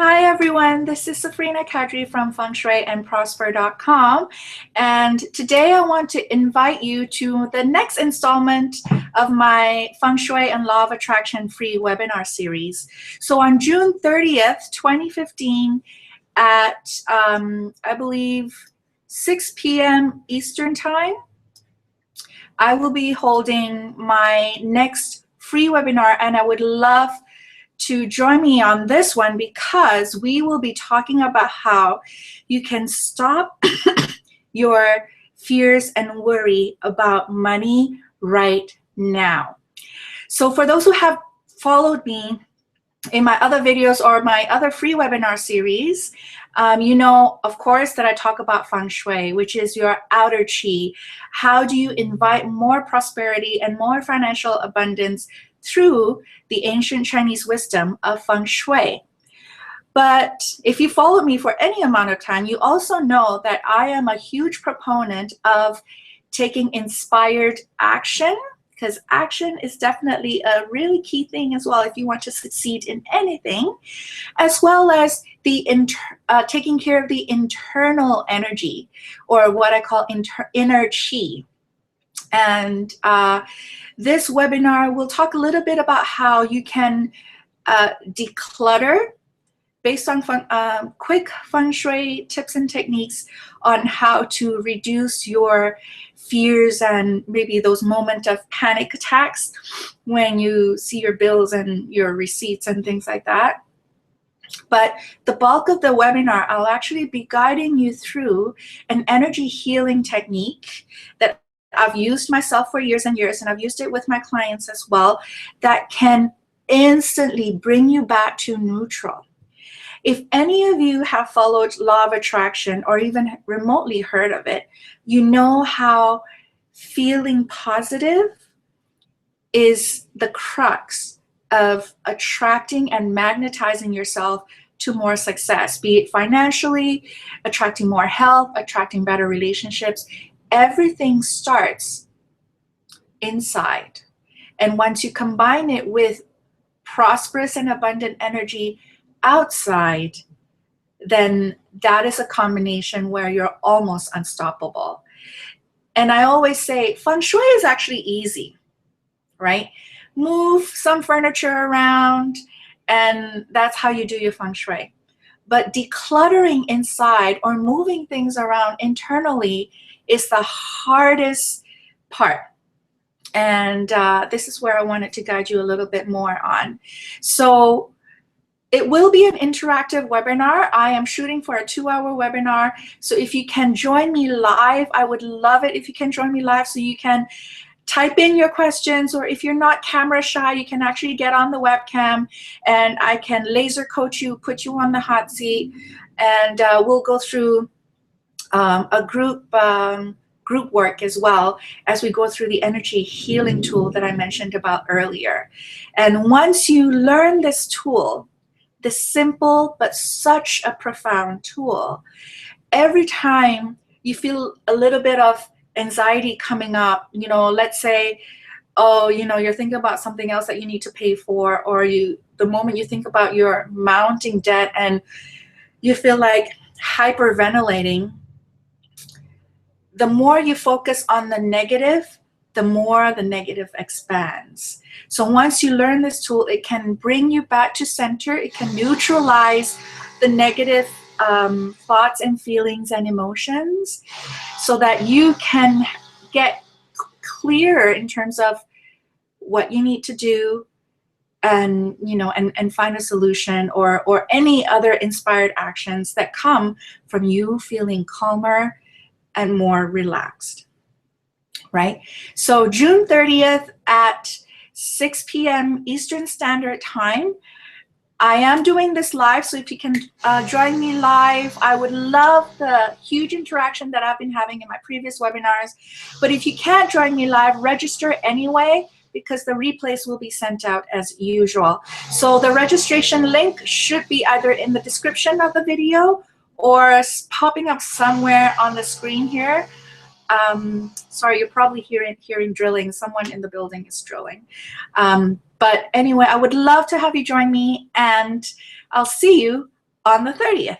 Hi everyone, this is Safrina Kadri from Feng Shui and Prosper.com, and today I want to invite you to the next installment of my Feng Shui and Law of Attraction free webinar series. So on June 30th, 2015 at I believe 6 p.m. Eastern Time, I will be holding my next free webinar, and I would love to join me on this one because we will be talking about how you can stop your fears and worry about money right now. So for those who have followed me in my other videos or my other free webinar series, you know, of course, that I talk about Feng Shui, which is your outer chi. How do you invite more prosperity and more financial abundance through the ancient Chinese wisdom of Feng Shui? But if you followed me for any amount of time, you also know that I am a huge proponent of taking inspired action, because action is definitely a really key thing as well if you want to succeed in anything, as well as the taking care of the internal energy, or what I call inner chi. And this webinar will talk a little bit about how you can declutter based on quick Feng Shui tips and techniques on how to reduce your fears and maybe those moments of panic attacks when you see your bills and your receipts and things like that. But the bulk of the webinar, I'll actually be guiding you through an energy healing technique that I've used myself for years and years, and I've used it with my clients as well, that can instantly bring you back to neutral. If any of you have followed Law of Attraction or even remotely heard of it, you know how feeling positive is the crux of attracting and magnetizing yourself to more success, be it financially, attracting more health, attracting better relationships. Everything starts inside. And once you combine it with prosperous and abundant energy outside, then that is a combination where you're almost unstoppable. And I always say Feng Shui is actually easy, right? Move some furniture around, and that's how you do your Feng Shui. But decluttering inside or moving things around internally is the hardest part. And this is where I wanted to guide you a little bit more on. So it will be an interactive webinar. I am shooting for a 2-hour webinar. So if you can join me live, I would love it if you can join me live, so you can type in your questions, or if you're not camera shy, you can actually get on the webcam and I can laser coach you, put you on the hot seat, and we'll go through a group work as well as we go through the energy healing tool that I mentioned about earlier. And once you learn this tool, this simple but such a profound tool, every time you feel a little bit of anxiety coming up, you know, let's say, oh, you know, you're thinking about something else that you need to pay for, or the moment you think about your mounting debt and you feel like hyperventilating, the more you focus on the negative, the more the negative expands. So once you learn this tool, it can bring you back to center. It can neutralize the negative thoughts and feelings and emotions, so that you can get clear in terms of what you need to do, and you know, and find a solution or any other inspired actions that come from you feeling calmer and more relaxed, right? So June 30th at 6 p.m. Eastern Standard Time, I am doing this live, so if you can join me live, I would love the huge interaction that I've been having in my previous webinars. But if you can't join me live, register anyway, because the replays will be sent out as usual. So the registration link should be either in the description of the video or popping up somewhere on the screen here. Sorry, you're probably hearing drilling. Someone in the building is drilling. But anyway, I would love to have you join me, and I'll see you on the 30th.